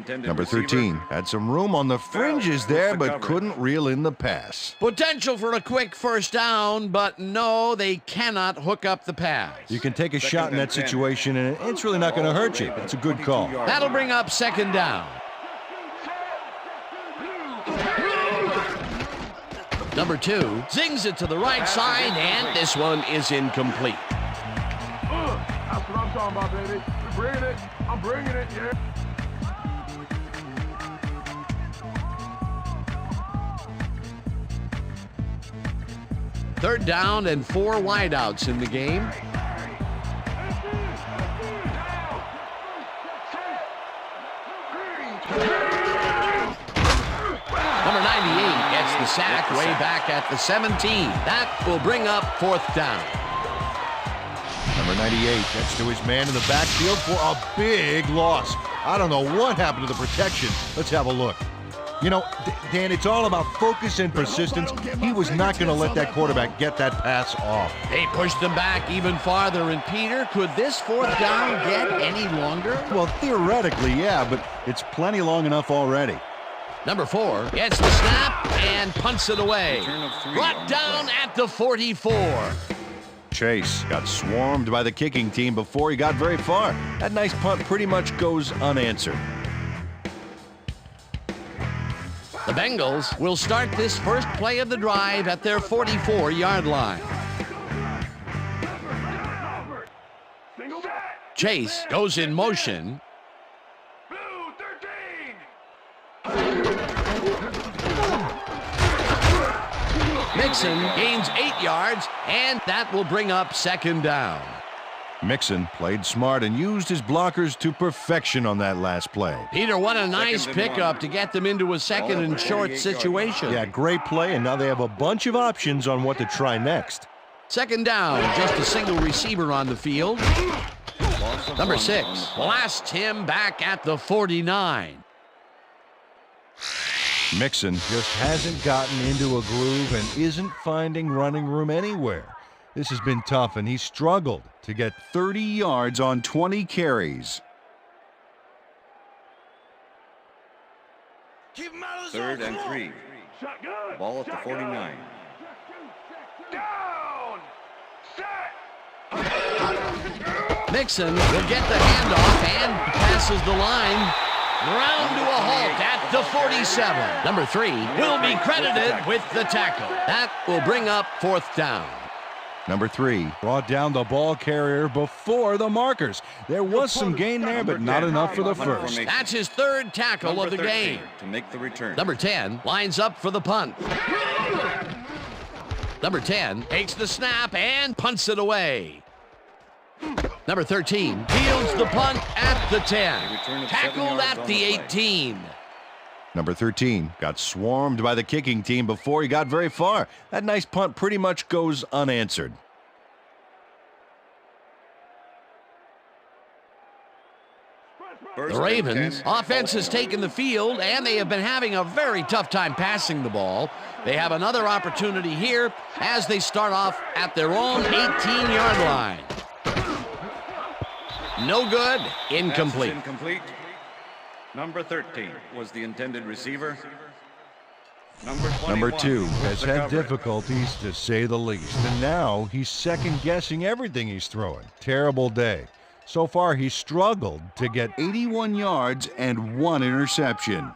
Number 13 had some room on the fringes there, but couldn't reel in the pass. Potential for a quick first down, but no, they cannot hook up the pass. You can take a shot in that situation, and it's really not going to hurt you. It's a good call. That'll bring up 2nd down. Number 2 zings it to the right side, and this one is incomplete. That's what I'm talking about, baby. We're bringing it. I'm bringing it, yeah. Third down and 4 wideouts in the game. Number 98 gets the sack way back at the 17. That will bring up 4th down. Number 98 gets to his man in the backfield for a big loss. I don't know what happened to the protection. Let's have a look. You know, Dan, it's all about focus and persistence. He was not going to let that quarterback get that pass off. They pushed him back even farther, and Peter, could this 4th down get any longer? Well, theoretically, yeah, but it's plenty long enough already. Number 4 gets the snap and punts it away. Brought down at the 44. Chase got swarmed by the kicking team before he got very far. That nice punt pretty much goes unanswered. The Bengals will start this first play of the drive at their 44-yard line. Chase goes in motion. Mixon gains 8 yards, and that will bring up 2nd down. Mixon played smart and used his blockers to perfection on that last play. Peter, what a nice pickup to get them into a 2nd and short situation. Yeah, great play, and now they have a bunch of options on what to try next. 2nd down, just a single receiver on the field. Number 6 blasts him back at the 49. Mixon just hasn't gotten into a groove and isn't finding running room anywhere. This has been tough, and he struggled to get 30 yards on 20 carries. 3rd and 3. Ball at the 49. Mixon will get the handoff and passes the line. Round to a halt at the 47. Number 3 will be credited with the tackle. That will bring up 4th down. Number 3. Brought down the ball carrier before the markers. There was some gain there, but not enough for the first. That's his third tackle of the game. To make the return. Number 10 lines up for the punt. Number 10 takes the snap and punts it away. Number 13 fields the punt at the 10. Tackled at the 18. Number 13 got swarmed by the kicking team before he got very far. That nice punt pretty much goes unanswered. The Ravens offense has taken the field, and they have been having a very tough time passing the ball. They have another opportunity here as they start off at their own 18-yard line. No good. Incomplete. Incomplete. Number 13 was the intended receiver. Number 2 has the had coverage. difficulties, to say the least. And now he's second-guessing everything he's throwing. Terrible day. So far, he's struggled to get 81 yards and 1 interception.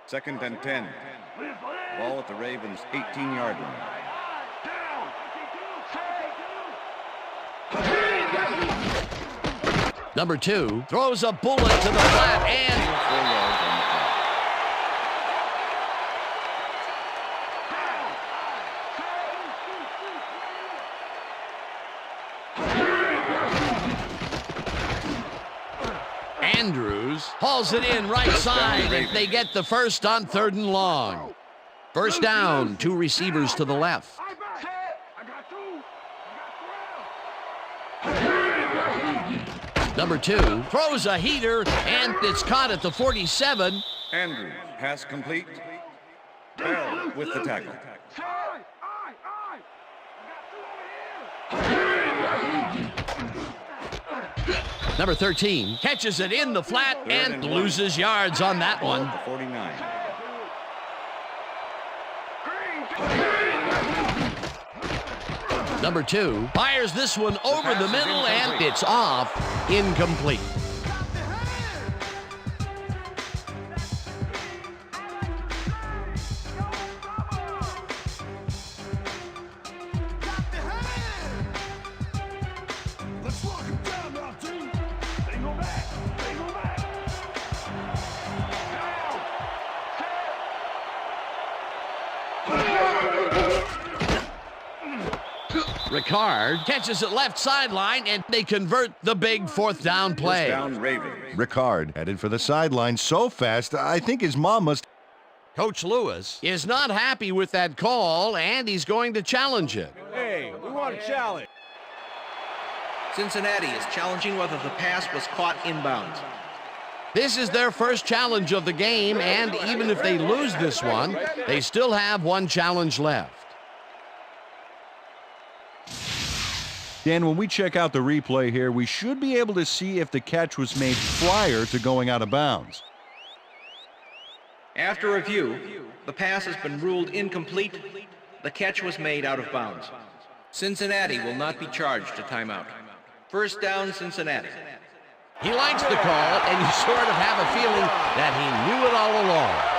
Second and 10. Ball at the Ravens' 18-yard line. Number 2 throws a bullet to the flat and 4 yards on the Andrews hauls it in right side, and they get the first on 3rd and long. First down, 2 receivers to the left. Number 2 throws a heater, and it's caught at the 47. Andrews, pass complete. Bell with the tackle. Number 13 catches it in the flat and loses yards on that one. The 49. Number 2 fires this one over the middle, and it's off. Incomplete. Ricard catches it left sideline, and they convert the big 4th down play. First down, Ravens. Ricard headed for the sideline so fast, I think his mom must... Coach Lewis is not happy with that call, and he's going to challenge it. Hey, we want a challenge. Cincinnati is challenging whether the pass was caught inbounds. This is their first challenge of the game, and even if they lose this one, they still have 1 challenge left. Dan, when we check out the replay here, we should be able to see if the catch was made prior to going out of bounds. After review, the pass has been ruled incomplete. The catch was made out of bounds. Cincinnati will not be charged a timeout. First down, Cincinnati. He likes the call, and you sort of have a feeling that he knew it all along.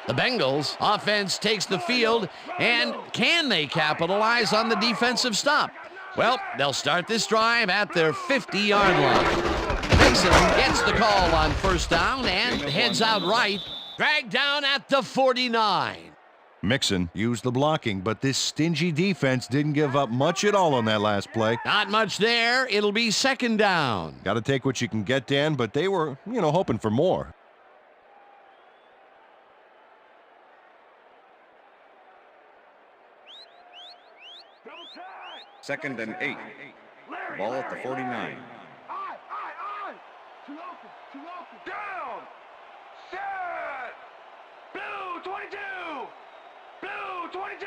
The Bengals offense takes the field, and can they capitalize on the defensive stop? Well, they'll start this drive at their 50-yard line. Mason gets the call on first down and heads out right, dragged down at the 49. Mixon used the blocking, but this stingy defense didn't give up much at all on that last play. Not much there. It'll be 2nd down. Got to take what you can get, Dan, but they were, hoping for more. Second and 8. Ball at the 49. Down. Set. Blue 22. Blue 22.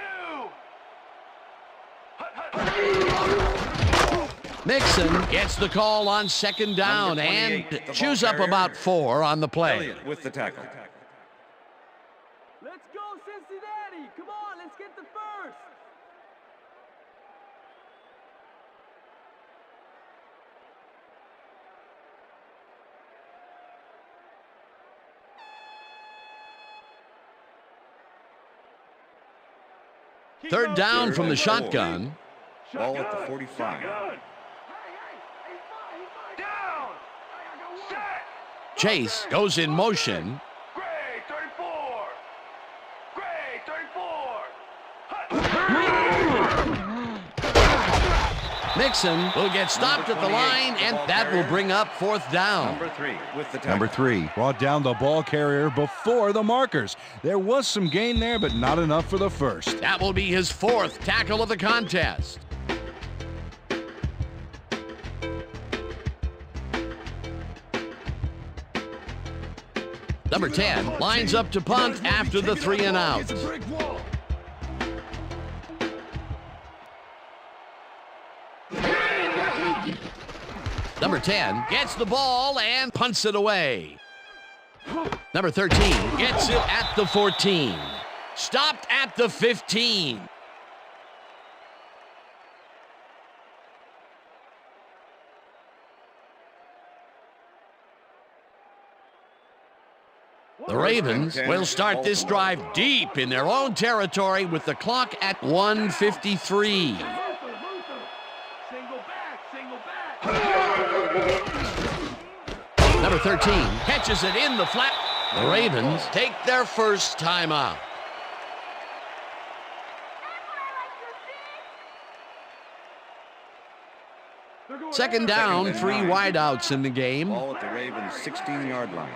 Mixon gets the call on 2nd down and chews up about 4 on the play. Elliott with the tackle. Third down from the shotgun. Ball at the 45. Chase goes in motion. Mixon will get stopped at the line, and that will bring up fourth down. Number 3 with the tackle. Number 3 brought down the ball carrier before the markers. There was some gain there, but not enough for the first. That will be his fourth tackle of the contest. Number 10 lines up to punt after the 3 and out. Number 10 gets the ball and punts it away. Number 13 gets it at the 14. Stopped at the 15. The Ravens will start this drive deep in their own territory with the clock at 1:53. Number 13 catches it in the flat. The Ravens take their first timeout. Second down, 3 wideouts in the game. Ball at the Ravens' 16-yard line.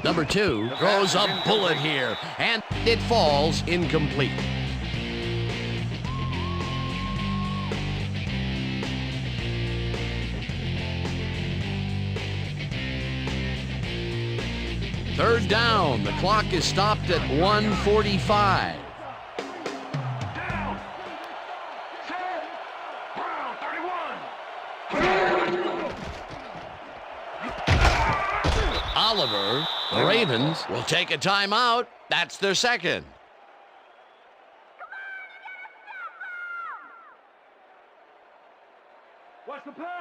Number 2 throws a bullet here, and it falls incomplete. Third down. The clock is stopped at 1:45. Oliver, the Ravens will take a timeout. That's their second.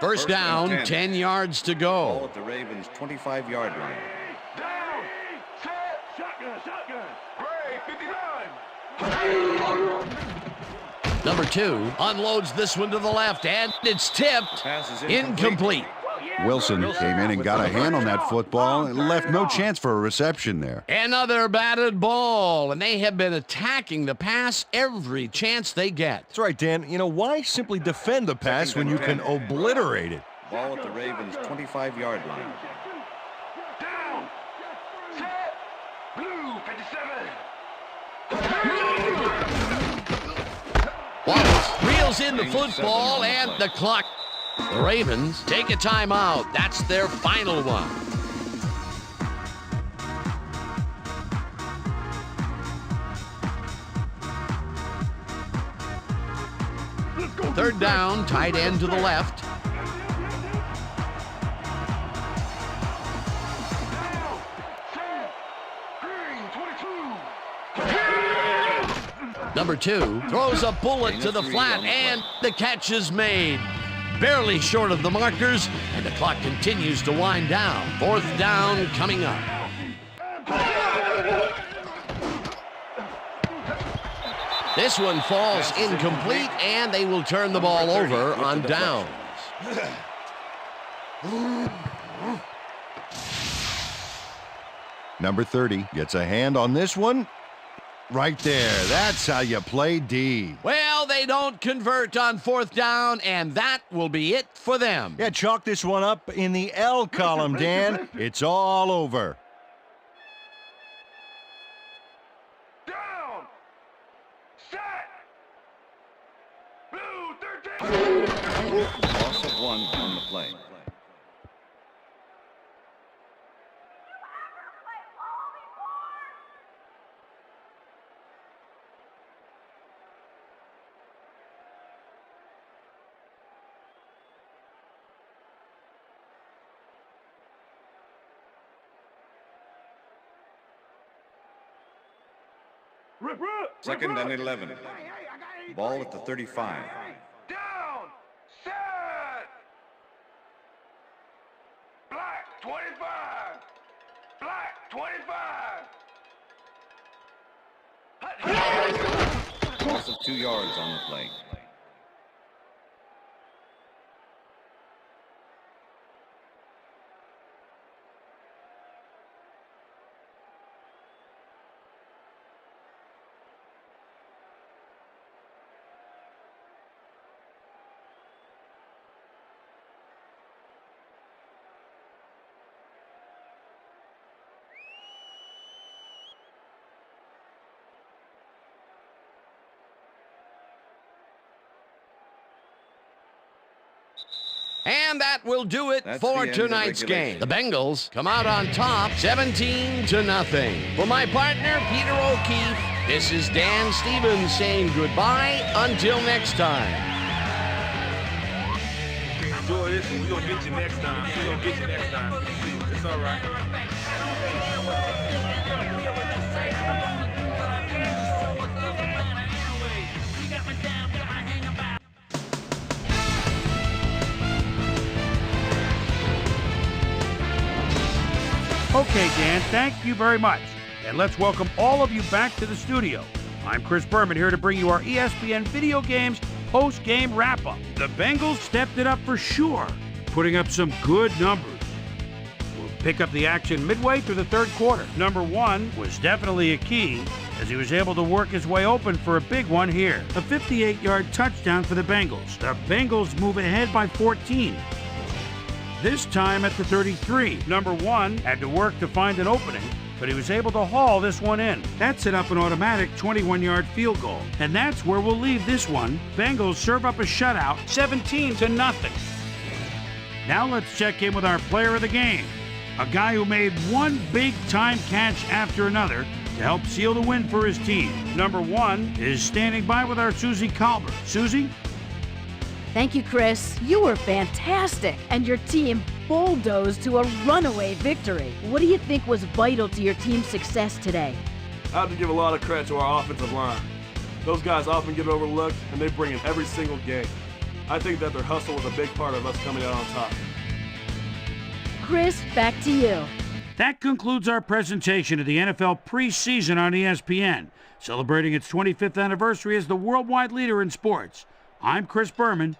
First down, 10 yards to Ball go. at the Ravens' 25-yard line. Number 2 unloads this one to the left, and it's tipped. Pass is Incomplete. Wilson came in and got a hand on that football and left no chance for a reception there. Another batted ball, and they have been attacking the pass every chance they get. That's right, Dan. You know, why simply defend the pass when you can obliterate it? Ball at the Ravens' 25-yard line. Wallace reels in the football, and the clock. The Ravens take a timeout. That's their final one. Third down, tight end to the left. Number 2 throws a bullet to the flat, and the catch is made. Barely short of the markers, and the clock continues to wind down. Fourth down coming up. This one falls incomplete, and they will turn the ball over on downs. Number 30 gets a hand on this one. Right there. That's how you play D. Well, they don't convert on fourth down, and that will be it for them. Yeah, chalk this one up in the L column, Dan. It's all over. Down. Set. Blue 13. Loss of 1 on the play. Second and 11. Ball at the 35. Down. Set. Black Loss of 2 yards on the play. And that will do it That's for the end of tonight's game. regulation. The Bengals come out on top 17-0. For my partner, Peter O'Keefe, this is Dan Stevens saying goodbye until next time. Enjoy this one. We're going to get you next time. We're going to get you next time. It's all right. Okay, Dan, thank you very much. And let's welcome all of you back to the studio. I'm Chris Berman here to bring you our ESPN Video Games post-game wrap-up. The Bengals stepped it up for sure, putting up some good numbers. We'll pick up the action midway through the third quarter. Number 1 was definitely a key, as he was able to work his way open for a big one here. A 58-yard touchdown for the Bengals. The Bengals move ahead by 14. This time at the 33. Number 1 had to work to find an opening, but he was able to haul this one in. That set up an automatic 21-yard field goal. And that's where we'll leave this one. Bengals serve up a shutout, 17-0. Now let's check in with our player of the game, a guy who made one big-time catch after another to help seal the win for his team. Number 1 is standing by with our Susie Colbert. Susie? Thank you, Chris. You were fantastic, and your team bulldozed to a runaway victory. What do you think was vital to your team's success today? I have to give a lot of credit to our offensive line. Those guys often get overlooked, and they bring in every single game. I think that their hustle was a big part of us coming out on top. Chris, back to you. That concludes our presentation of the NFL preseason on ESPN, celebrating its 25th anniversary as the worldwide leader in sports. I'm Chris Berman.